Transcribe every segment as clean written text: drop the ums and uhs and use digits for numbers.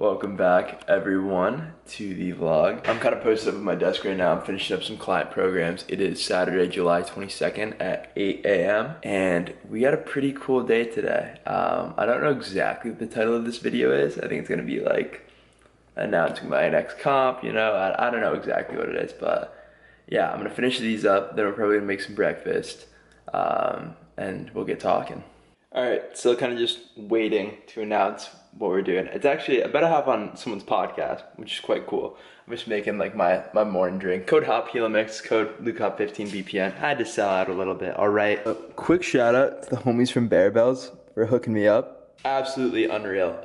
Welcome back everyone to the vlog. I'm kind of posted up at my desk right now. I'm finishing up some client programs. It is Saturday, July 22nd at 8 a.m. and we had a pretty cool day today. I don't know exactly what the title of this video is. I think it's gonna be like announcing my next comp, you know? I don't know exactly what it is, but yeah, I'm gonna finish these up. Then we're probably gonna make some breakfast and we'll get talking. All right, so kind of just waiting to announce what we're doing. It's actually about to hop on someone's podcast, which is quite cool. I'm just making like my morning drink. Code HOPHELIMIX, code LukeHop15BPN. I had to sell out a little bit, all right. Quick shout out to the homies from Bear Bells for hooking me up. Absolutely unreal.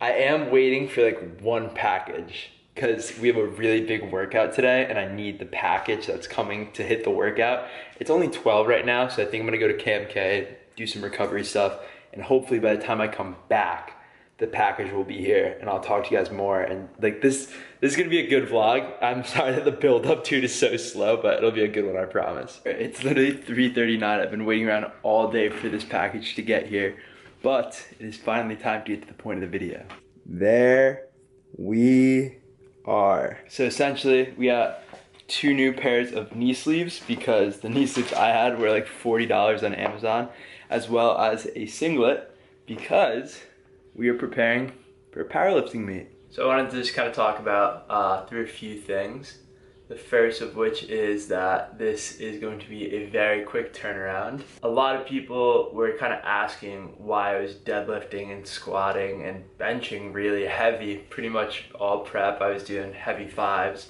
I am waiting for like one package because we have a really big workout today and I need the package that's coming to hit the workout. It's only 12 right now, so I think I'm gonna go to KMK, do some recovery stuff, and hopefully by the time I come back, the package will be here and I'll talk to you guys more. And like this is gonna be a good vlog. I'm sorry that the build up to it is so slow, but it'll be a good one, I promise. It's literally 3:39. I've been waiting around all day for this package to get here, but it is finally time to get to the point of the video. There we are. So essentially we got 2 new pairs of knee sleeves because the knee sleeves I had were like $40 on Amazon, as well as a singlet because we are preparing for a powerlifting meet. So I wanted to just kind of talk about through a few things. The first of which is that this is going to be a very quick turnaround. A lot of people were kind of asking why I was deadlifting and squatting and benching really heavy, pretty much all prep. I was doing heavy 5s.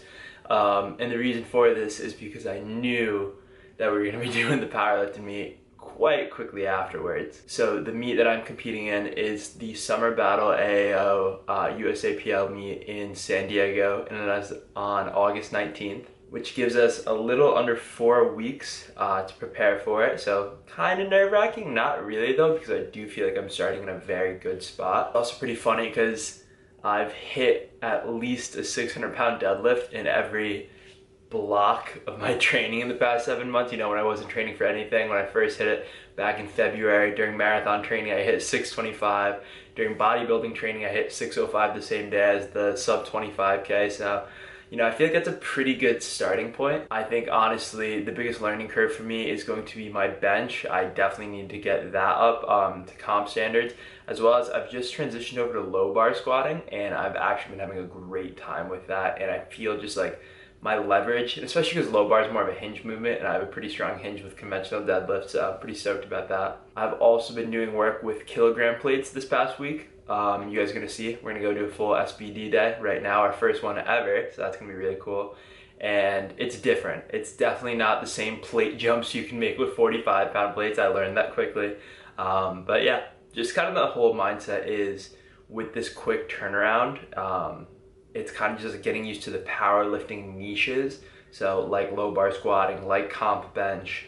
And the reason for this is because I knew that we were going to be doing the powerlifting meet quite quickly afterwards. So the meet that I'm competing in is the Summer Battle AAO USAPL meet in San Diego, and that's on August 19th, which gives us a little under 4 weeks to prepare for it. So kind of nerve-wracking, not really though, because I do feel like I'm starting in a very good spot. Also pretty funny because I've hit at least a 600-pound deadlift in every block of my training in the past 7 months. You know, when I wasn't training for anything, when I first hit it back in February during marathon training, I hit 625. During bodybuilding training, I hit 605 the same day as the sub 25K. So, you know, I feel like that's a pretty good starting point. I think honestly, the biggest learning curve for me is going to be my bench. I definitely need to get that up to comp standards, as well as I've just transitioned over to low bar squatting and I've actually been having a great time with that. And I feel just like my leverage, especially because low bar is more of a hinge movement and I have a pretty strong hinge with conventional deadlifts, so I'm pretty stoked about that. I've also been doing work with kilogram plates this past week. You guys are gonna see, we're gonna go do a full SBD day right now, our first one ever, so that's gonna be really cool. And it's different. It's definitely not the same plate jumps you can make with 45-pound plates. I learned that quickly. But yeah, just kind of the whole mindset is with this quick turnaround, it's kind of just getting used to the powerlifting niches. So like low bar squatting, like comp bench,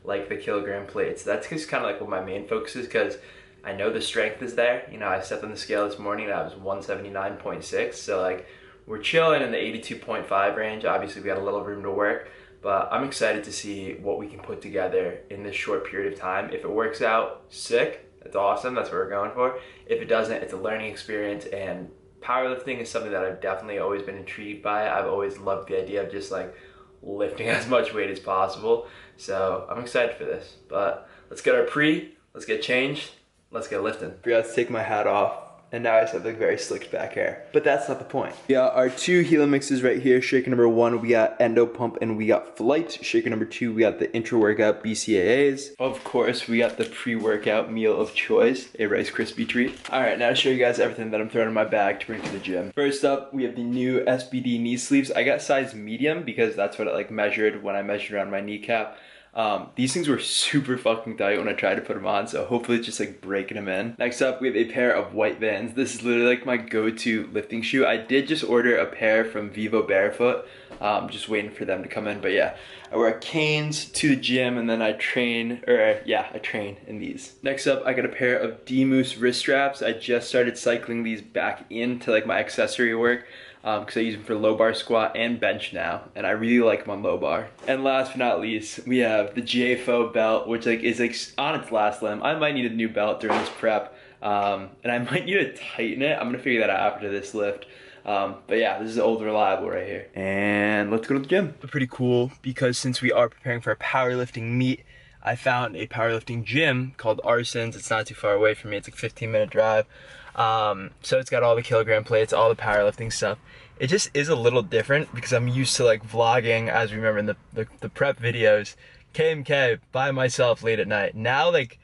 like the kilogram plates. That's just kind of like what my main focus is, because I know the strength is there. You know, I stepped on the scale this morning and I was 179.6. So like we're chilling in the 82.5 range. Obviously we got a little room to work, but I'm excited to see what we can put together in this short period of time. If it works out, sick. That's awesome. That's what we're going for. If it doesn't, it's a learning experience, and powerlifting is something that I've definitely always been intrigued by. I've always loved the idea of just like lifting as much weight as possible. So I'm excited for this, but let's get our let's get changed, let's get lifting. Forgot to take my hat off, and now I just have like very slicked back hair, but that's not the point. We got our 2 HELIMIXes right here. Shaker number 1, we got Endo Pump and we got Flight. Shaker number 2, we got the intra-workout BCAAs. Of course, we got the pre-workout meal of choice, a Rice Krispie treat. All right, now to show you guys everything that I'm throwing in my bag to bring to the gym. First up, we have the new SBD knee sleeves. I got size medium because that's what it like measured when I measured around my kneecap. These things were super fucking tight when I tried to put them on, so hopefully it's just like breaking them in. Next up, we have a pair of white Vans. This is literally like my go-to lifting shoe. I did just order a pair from Vivo Barefoot. Just waiting for them to come in, but yeah. I wear canes to the gym and then I train in these. Next up, I got a pair of D-Moose wrist straps. I just started cycling these back into like my accessory work, because I use them for low bar squat and bench now, and I really like them on low bar. And last but not least, we have the JFO belt, which like is like on its last limb. I might need a new belt during this prep. And I might need to tighten it. I'm gonna figure that out after this lift. But yeah, this is old reliable right here. And let's go to the gym. Pretty cool because since we are preparing for a powerlifting meet, I found a powerlifting gym called Arson's. It's not too far away from me. It's like a 15-minute drive. So it's got all the kilogram plates, all the powerlifting stuff. It just is a little different because I'm used to like vlogging, as we remember in the prep videos, KMK by myself late at night. Now like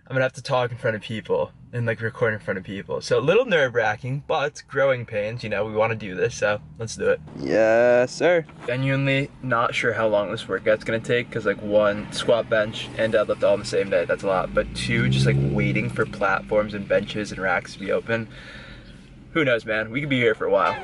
I'm gonna have to talk in front of people and like record in front of people. So a little nerve-wracking, but growing pains, you know, we wanna do this, so let's do it. Yes, sir. Genuinely not sure how long this workout's gonna take because like 1, squat, bench, and deadlift all on the same day, that's a lot. But 2, just like waiting for platforms and benches and racks to be open. Who knows, man, we could be here for a while.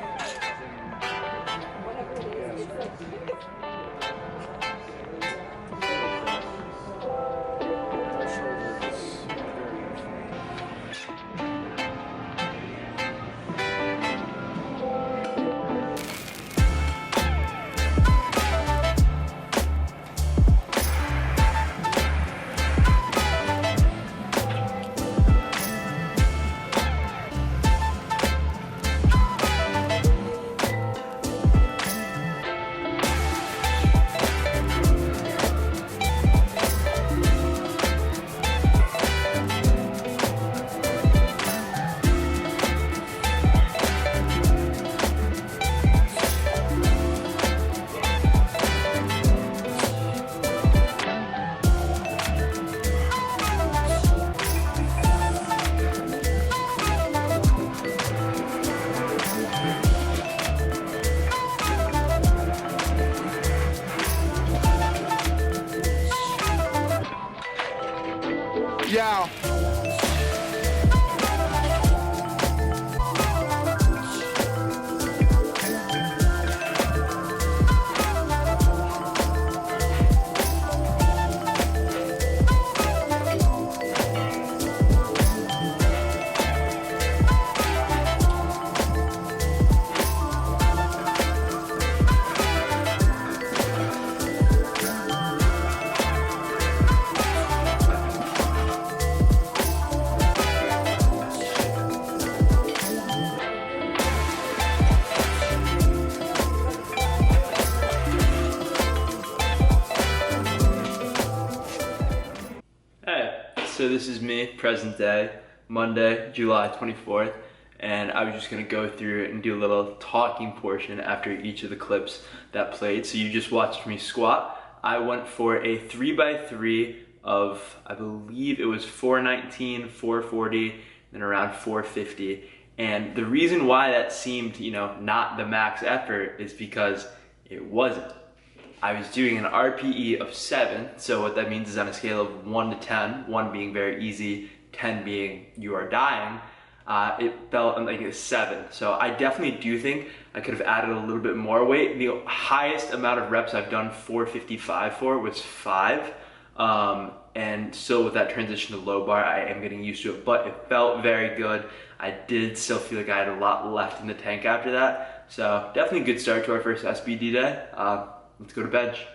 Yeah. So this is me, present day, Monday, July 24th, and I was just gonna go through and do a little talking portion after each of the clips that played. So you just watched me squat. I went for a 3x3 of, I believe it was 419, 440, and around 450. And the reason why that seemed, you know, not the max effort is because it wasn't. I was doing an RPE of 7, so what that means is on a scale of 1 to 10, 1 being very easy, 10 being you are dying, it felt like a 7. So I definitely do think I could have added a little bit more weight. The highest amount of reps I've done 455 for was 5. And so with that transition to low bar, I am getting used to it, but it felt very good. I did still feel like I had a lot left in the tank after that. So definitely a good start to our first SBD day. Let's go to bench.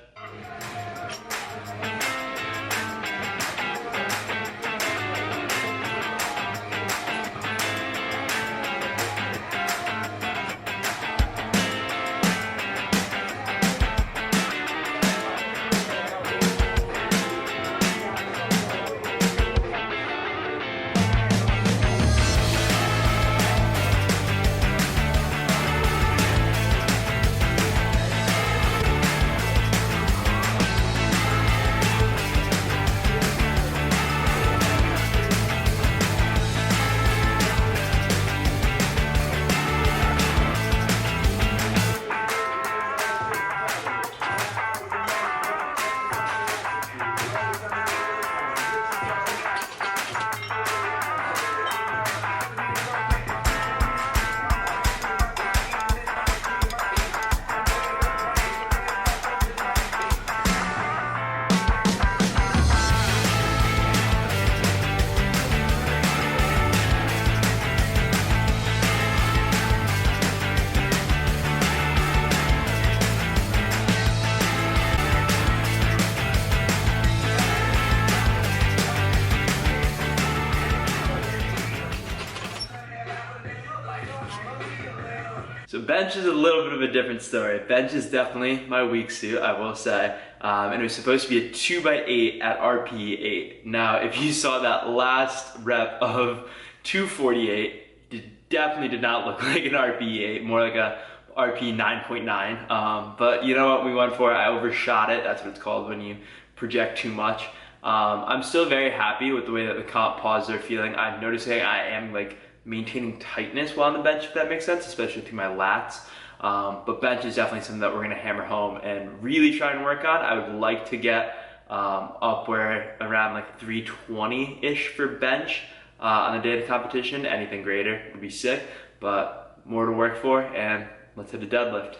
So bench is a little bit of a different story. Bench is definitely my weak suit, I will say. And it was supposed to be a 2x8 at RPE 8. Now, if you saw that last rep of 248, it definitely did not look like an RPE 8, more like a RPE 9.9. But you know what we went for? I overshot it. That's what it's called when you project too much. I'm still very happy with the way that the comp paws are feeling. I'm noticing I am like maintaining tightness while on the bench, if that makes sense, especially through my lats. But bench is definitely something that we're gonna hammer home and really try and work on. I would like to get up where around like 320-ish for bench on the day of the competition. Anything greater would be sick, but more to work for, and let's hit a deadlift.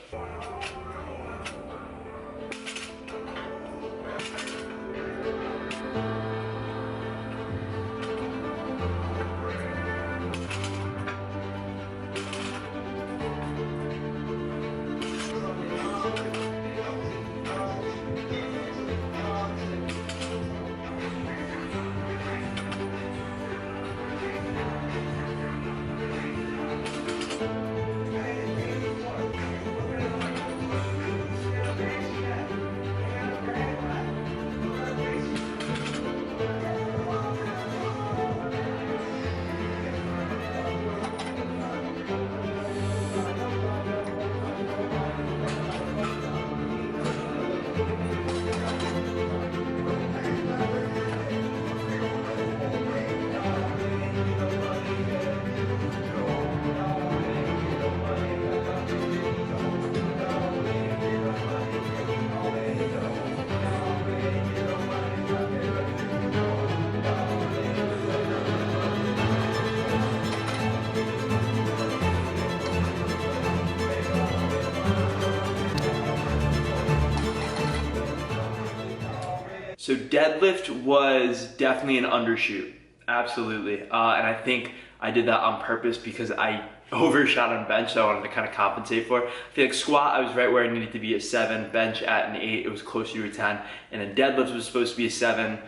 So deadlift was definitely an undershoot, absolutely. And I think I did that on purpose because I overshot on bench, so I wanted to kind of compensate for it. I feel like squat, I was right where I needed to be at 7, bench at an 8, it was closer to a 10, and then deadlift was supposed to be a 7,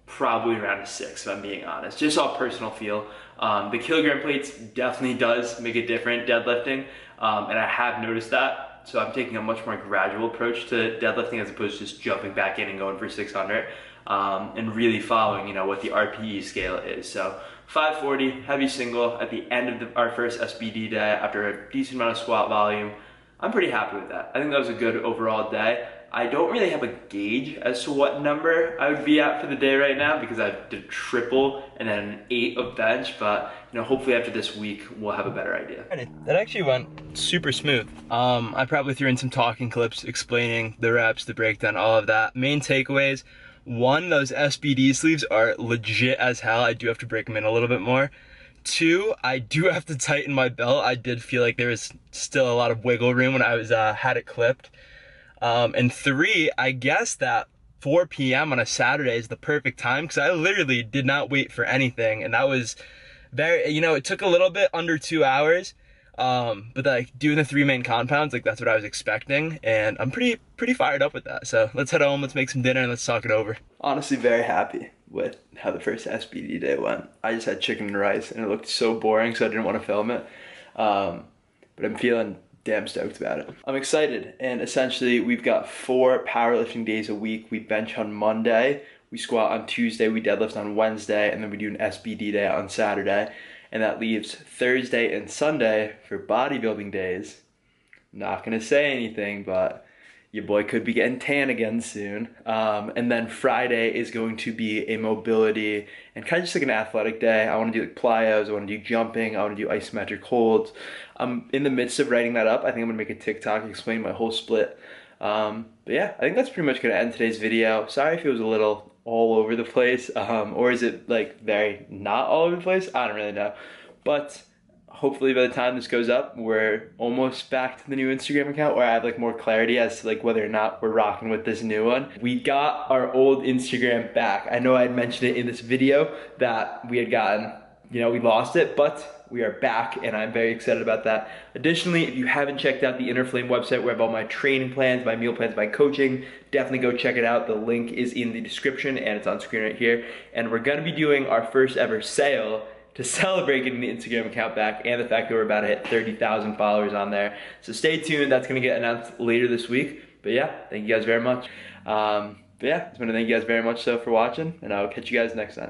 probably around a 6, if I'm being honest. Just all personal feel. The kilogram plates definitely does make it different deadlifting, and I have noticed that. So I'm taking a much more gradual approach to deadlifting as opposed to just jumping back in and going for 600, and really following, you know, what the RPE scale is. So 540, heavy single at the end of our first SBD day after a decent amount of squat volume. I'm pretty happy with that. I think that was a good overall day. I don't really have a gauge as to what number I would be at for the day right now because I did triple and then an 8 of bench, but you know, hopefully after this week we'll have a better idea. That actually went super smooth. I probably threw in some talking clips explaining the reps, the breakdown, all of that. Main takeaways: 1, those SBD sleeves are legit as hell. I do have to break them in a little bit more. 2, I do have to tighten my belt. I did feel like there was still a lot of wiggle room when I was had it clipped. And 3, I guess that 4 p.m. on a Saturday is the perfect time because I literally did not wait for anything, and that was very, you know, it took a little bit under 2 hours, but like doing the 3 main compounds, like that's what I was expecting, and I'm pretty fired up with that. So let's head home, let's make some dinner, and let's talk it over. Honestly, very happy with how the first SBD day went. I just had chicken and rice, and it looked so boring, so I didn't want to film it. But I'm feeling damn stoked about it. I'm excited, and essentially we've got 4 powerlifting days a week. We bench on Monday, we squat on Tuesday, we deadlift on Wednesday, and then we do an SBD day on Saturday. And that leaves Thursday and Sunday for bodybuilding days. Not gonna say anything, but your boy could be getting tan again soon. And then Friday is going to be a mobility and kind of just like an athletic day. I wanna do like plyos, I wanna do jumping, I wanna do isometric holds. I'm in the midst of writing that up. I think I'm gonna make a TikTok explaining my whole split. But yeah, I think that's pretty much gonna end today's video. Sorry if it was a little all over the place, or is it like very not all over the place? I don't really know. But hopefully by the time this goes up, we're almost back to the new Instagram account where I have like more clarity as to like whether or not we're rocking with this new one. We got our old Instagram back. I know I had mentioned it in this video that we had gotten, you know, we lost it, but we are back and I'm very excited about that. Additionally, if you haven't checked out the Inner Flame website where I have all my training plans, my meal plans, my coaching, definitely go check it out. The link is in the description and it's on screen right here. And we're gonna be doing our first ever sale to celebrate getting the Instagram account back and the fact that we're about to hit 30,000 followers on there. So stay tuned, that's gonna get announced later this week. But yeah, thank you guys very much. But yeah, just wanna thank you guys very much so for watching, and I'll catch you guys next time.